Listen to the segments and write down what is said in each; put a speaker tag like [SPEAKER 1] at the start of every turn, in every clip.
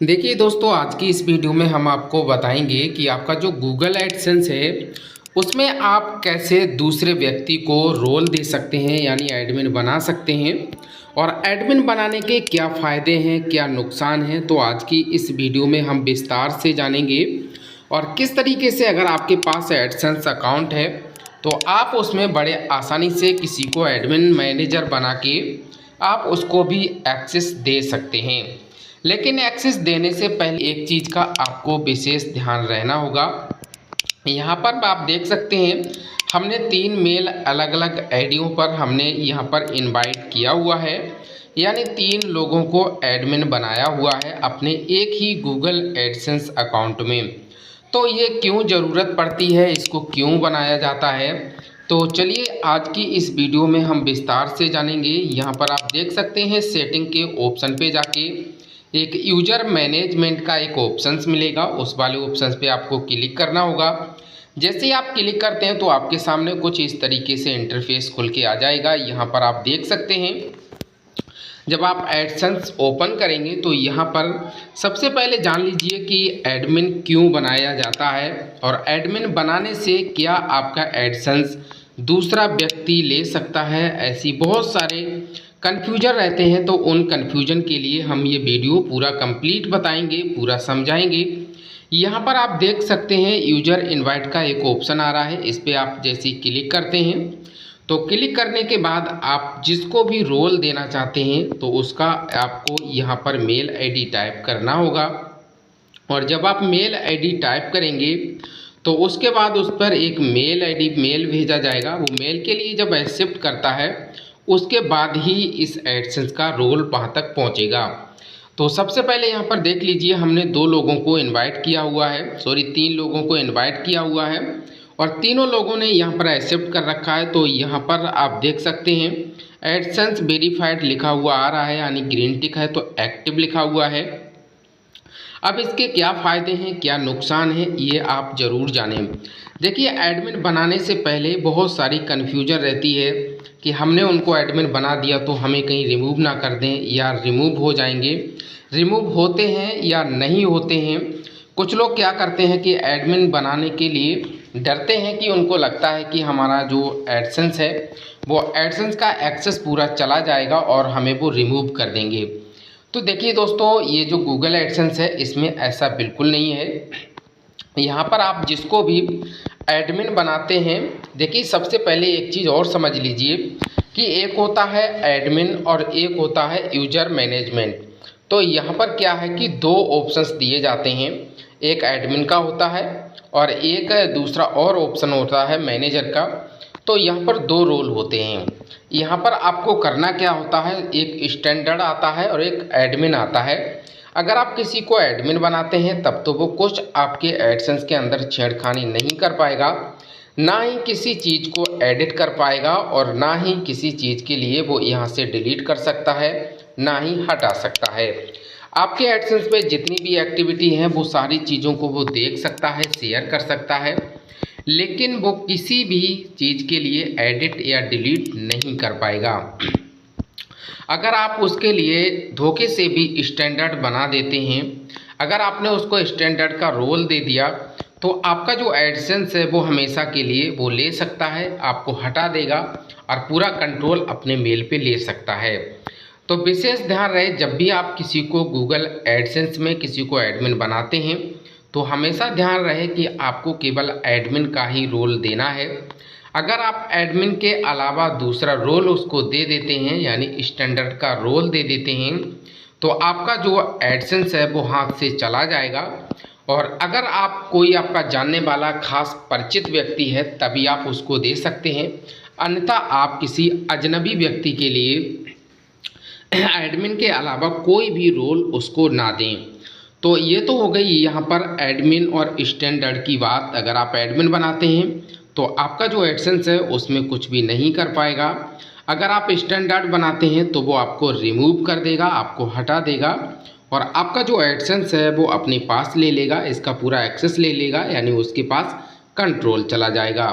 [SPEAKER 1] देखिए दोस्तों, आज की इस वीडियो में हम आपको बताएंगे कि आपका जो गूगल एडसेंस है उसमें आप कैसे दूसरे व्यक्ति को रोल दे सकते हैं, यानी एडमिन बना सकते हैं। और एडमिन बनाने के क्या फ़ायदे हैं, क्या नुकसान हैं, तो आज की इस वीडियो में हम विस्तार से जानेंगे। और किस तरीके से अगर आपके पास एडसेंस अकाउंट है तो आप उसमें बड़े आसानी से किसी को एडमिन मैनेजर बना के आप उसको भी एक्सेस दे सकते हैं। लेकिन एक्सेस देने से पहले एक चीज़ का आपको विशेष ध्यान रहना होगा। यहाँ पर आप देख सकते हैं, हमने 3 मेल अलग अलग आईडियों पर हमने यहाँ पर इनवाइट किया हुआ है, यानी 3 लोगों को एडमिन बनाया हुआ है अपने एक ही गूगल एडसेंस अकाउंट में। तो ये क्यों ज़रूरत पड़ती है, इसको क्यों बनाया जाता है, तो चलिए आज की इस वीडियो में हम विस्तार से जानेंगे। यहाँ पर आप देख सकते हैं, सेटिंग के ऑप्शन पे जाके एक यूज़र मैनेजमेंट का एक ऑप्शंस मिलेगा, उस वाले ऑप्शंस पे आपको क्लिक करना होगा। जैसे ही आप क्लिक करते हैं तो आपके सामने कुछ इस तरीके से इंटरफेस खुल के आ जाएगा। यहाँ पर आप देख सकते हैं, जब आप एडसेंस ओपन करेंगे तो यहाँ पर सबसे पहले जान लीजिए कि एडमिन क्यों बनाया जाता है और एडमिन बनाने से क्या आपका एडसेंस दूसरा व्यक्ति ले सकता है। ऐसी बहुत सारे कन्फ्यूजन रहते हैं, तो उन कन्फ्यूजन के लिए हम ये वीडियो पूरा कंप्लीट बताएंगे, पूरा समझाएंगे। यहाँ पर आप देख सकते हैं, यूज़र इनवाइट का एक ऑप्शन आ रहा है, इस पर आप जैसे ही क्लिक करते हैं तो क्लिक करने के बाद आप जिसको भी रोल देना चाहते हैं तो उसका आपको यहाँ पर मेल आईडी टाइप करना होगा। और जब आप मेल आईडी टाइप करेंगे तो उसके बाद उस पर एक मेल भेजा जाएगा। वो मेल के लिए जब एक्सेप्ट करता है उसके बाद ही इस एडसेंस का रोल वहाँ तक पहुँचेगा। तो सबसे पहले यहाँ पर देख लीजिए, हमने 2 लोगों को इनवाइट किया हुआ है, 3 लोगों को इनवाइट किया हुआ है और तीनों लोगों ने यहाँ पर एक्सेप्ट कर रखा है। तो यहाँ पर आप देख सकते हैं, एडसेंस वेरीफाइड लिखा हुआ आ रहा है, यानी ग्रीन टिक है, तो एक्टिव लिखा हुआ है। अब इसके क्या फ़ायदे हैं, क्या नुकसान है, ये आप ज़रूर जानें। देखिए, एडमिन बनाने से पहले बहुत सारी कन्फ्यूजन रहती है कि हमने उनको एडमिन बना दिया तो हमें कहीं रिमूव ना कर दें या रिमूव हो जाएंगे। रिमूव होते हैं या नहीं होते हैं। कुछ लोग क्या करते हैं कि एडमिन बनाने के लिए डरते हैं कि उनको लगता है कि हमारा जो एडसेंस है वो एडसेंस का एक्सेस पूरा चला जाएगा और हमें वो रिमूव कर देंगे। तो देखिए दोस्तों, ये जो गूगल एडसेंस है इसमें ऐसा बिल्कुल नहीं है। यहाँ पर आप जिसको भी एडमिन बनाते हैं, देखिए सबसे पहले एक चीज़ और समझ लीजिए कि एक होता है एडमिन और एक होता है यूज़र मैनेजमेंट। तो यहाँ पर क्या है कि 2 ऑप्शंस दिए जाते हैं, एक एडमिन का होता है और एक दूसरा और ऑप्शन होता है मैनेजर का। तो यहाँ पर 2 रोल होते हैं। यहाँ पर आपको करना क्या होता है, एक स्टैंडर्ड आता है और एक एडमिन आता है। अगर आप किसी को एडमिन बनाते हैं तब तो वो कुछ आपके एडसेंस के अंदर छेड़खानी नहीं कर पाएगा, ना ही किसी चीज़ को एडिट कर पाएगा और ना ही किसी चीज़ के लिए वो यहाँ से डिलीट कर सकता है, ना ही हटा सकता है। आपके एडसेंस पे जितनी भी एक्टिविटी हैं वो सारी चीज़ों को वो देख सकता है, शेयर कर सकता है, लेकिन वो किसी भी चीज़ के लिए एडिट या डिलीट नहीं कर पाएगा। अगर आप उसके लिए धोखे से भी स्टैंडर्ड बना देते हैं, अगर आपने उसको स्टैंडर्ड का रोल दे दिया तो आपका जो एडसेंस है वो हमेशा के लिए वो ले सकता है, आपको हटा देगा और पूरा कंट्रोल अपने मेल पे ले सकता है। तो विशेष ध्यान रहे, जब भी आप किसी को गूगल एडसेंस में किसी को एडमिन बनाते हैं तो हमेशा ध्यान रहे कि आपको केवल एडमिन का ही रोल देना है। अगर आप एडमिन के अलावा दूसरा रोल उसको दे देते हैं, यानी स्टैंडर्ड का रोल दे देते हैं, तो आपका जो एडसेंस है वो हाथ से चला जाएगा। और अगर आप कोई आपका जानने वाला खास परिचित व्यक्ति है तभी आप उसको दे सकते हैं, अन्यथा आप किसी अजनबी व्यक्ति के लिए एडमिन के अलावा कोई भी रोल उसको ना दें। तो ये तो हो गई यहाँ पर एडमिन और स्टैंडर्ड की बात। अगर आप एडमिन बनाते हैं तो आपका जो एडसेंस है उसमें कुछ भी नहीं कर पाएगा। अगर आप स्टैंडर्ड बनाते हैं तो वो आपको रिमूव कर देगा, आपको हटा देगा और आपका जो एडसेंस है वो अपने पास ले लेगा, इसका पूरा एक्सेस ले लेगा, यानी उसके पास कंट्रोल चला जाएगा।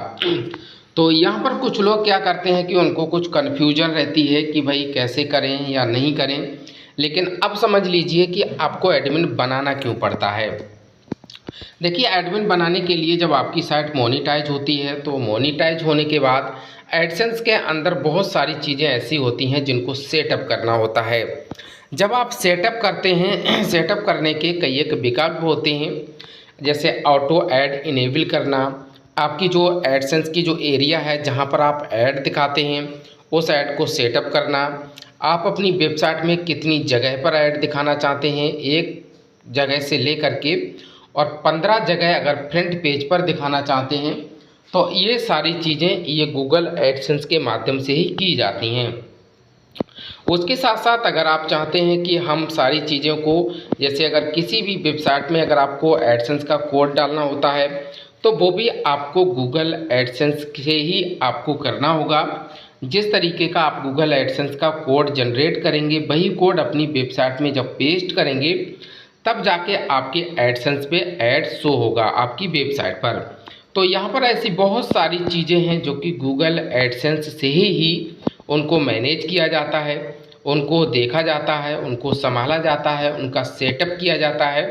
[SPEAKER 1] तो यहाँ पर कुछ लोग क्या करते हैं कि उनको कुछ कन्फ्यूजन रहती है कि भाई कैसे करें या नहीं करें। लेकिन अब समझ लीजिए कि आपको एडमिन बनाना क्यों पड़ता है। देखिए, एडमिन बनाने के लिए जब आपकी साइट मोनेटाइज होती है तो मोनेटाइज होने के बाद एडसेंस के अंदर बहुत सारी चीज़ें ऐसी होती हैं जिनको सेटअप करना होता है। जब आप सेटअप करते हैं सेटअप करने के कई एक विकल्प होते हैं, जैसे ऑटो ऐड इनेबल करना, आपकी जो एडसेंस की जो एरिया है जहां पर आप ऐड दिखाते हैं उस ऐड को सेटअप करना, आप अपनी वेबसाइट में कितनी जगह पर ऐड दिखाना चाहते हैं, एक जगह से लेकर के और 15 जगह अगर फ्रंट पेज पर दिखाना चाहते हैं तो ये सारी चीज़ें ये गूगल एडसेंस के माध्यम से ही की जाती हैं। उसके साथ साथ अगर आप चाहते हैं कि हम सारी चीज़ों को, जैसे अगर किसी भी वेबसाइट में अगर आपको एडसेंस का कोड डालना होता है तो वो भी आपको गूगल एडसेंस से ही आपको करना होगा। जिस तरीके का आप गूगल एडसेंस का कोड जनरेट करेंगे वही कोड अपनी वेबसाइट में जब पेस्ट करेंगे तब जाके आपके एडसेंस पे ऐड शो होगा आपकी वेबसाइट पर। तो यहाँ पर ऐसी बहुत सारी चीज़ें हैं जो कि गूगल एडसेंस से ही उनको मैनेज किया जाता है, उनको देखा जाता है, उनको संभाला जाता है, उनका सेटअप किया जाता है।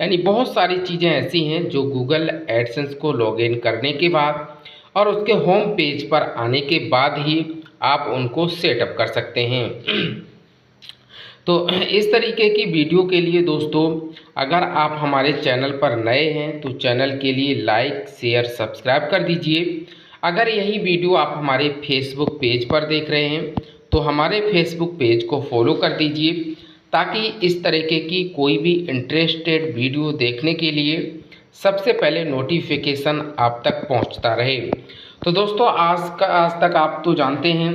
[SPEAKER 1] यानी बहुत सारी चीज़ें ऐसी हैं जो गूगल एडसेंस को लॉगिन करने के बाद और उसके होम पेज पर आने के बाद ही आप उनको सेटअप कर सकते हैं। तो इस तरीके की वीडियो के लिए दोस्तों, अगर आप हमारे चैनल पर नए हैं तो चैनल के लिए लाइक शेयर सब्सक्राइब कर दीजिए। अगर यही वीडियो आप हमारे फेसबुक पेज पर देख रहे हैं तो हमारे फेसबुक पेज को फॉलो कर दीजिए ताकि इस तरीके की कोई भी इंटरेस्टेड वीडियो देखने के लिए सबसे पहले नोटिफिकेशन आप तक पहुंचता रहे। तो दोस्तों, आज तक आप तो जानते हैं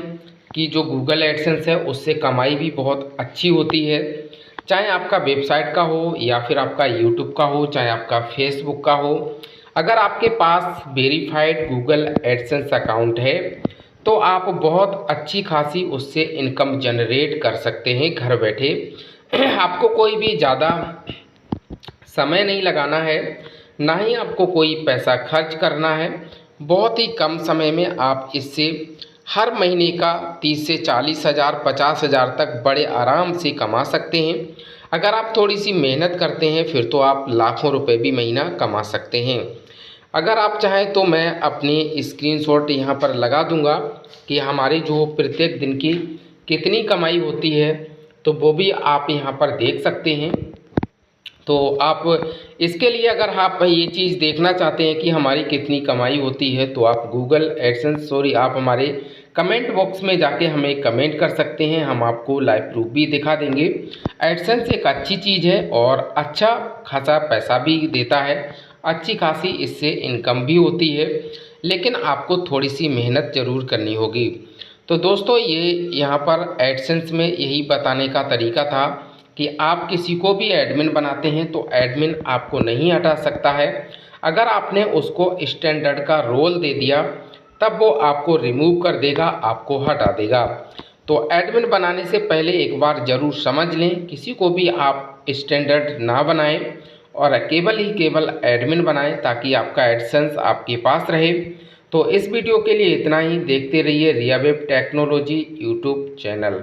[SPEAKER 1] कि जो गूगल एडसेंस है उससे कमाई भी बहुत अच्छी होती है, चाहे आपका वेबसाइट का हो या फिर आपका यूट्यूब का हो, चाहे आपका फेसबुक का हो। अगर आपके पास वेरीफाइड गूगल एडसेंस अकाउंट है तो आप बहुत अच्छी खासी उससे इनकम जनरेट कर सकते हैं घर बैठे। आपको कोई भी ज़्यादा समय नहीं लगाना है, ना ही आपको कोई पैसा खर्च करना है। बहुत ही कम समय में आप इससे हर महीने का 30 से 40 हज़ार 50 हज़ार तक बड़े आराम से कमा सकते हैं। अगर आप थोड़ी सी मेहनत करते हैं फिर तो आप लाखों रुपए भी महीना कमा सकते हैं। अगर आप चाहें तो मैं अपनी स्क्रीनशॉट यहाँ पर लगा दूंगा कि हमारी जो प्रत्येक दिन की कितनी कमाई होती है, तो वो भी आप यहाँ पर देख सकते हैं। तो आप इसके लिए अगर आप ये चीज़ देखना चाहते हैं कि हमारी कितनी कमाई होती है तो आप आप हमारे कमेंट बॉक्स में जाके हमें कमेंट कर सकते हैं, हम आपको लाइव प्रूफ भी दिखा देंगे। एडसेंस एक अच्छी चीज़ है और अच्छा खासा पैसा भी देता है, अच्छी खासी इससे इनकम भी होती है, लेकिन आपको थोड़ी सी मेहनत ज़रूर करनी होगी। तो दोस्तों, ये यहाँ पर एडसेंस में यही बताने का तरीका था कि आप किसी को भी एडमिन बनाते हैं तो एडमिन आपको नहीं हटा सकता है। अगर आपने उसको स्टैंडर्ड का रोल दे दिया तब वो आपको रिमूव कर देगा, आपको हटा देगा। तो एडमिन बनाने से पहले एक बार ज़रूर समझ लें, किसी को भी आप स्टैंडर्ड ना बनाएं और केवल एडमिन बनाएं ताकि आपका एडसेंस आपके पास रहे। तो इस वीडियो के लिए इतना ही। देखते रहिए रिया वेब टेक्नोलॉजी यूट्यूब चैनल।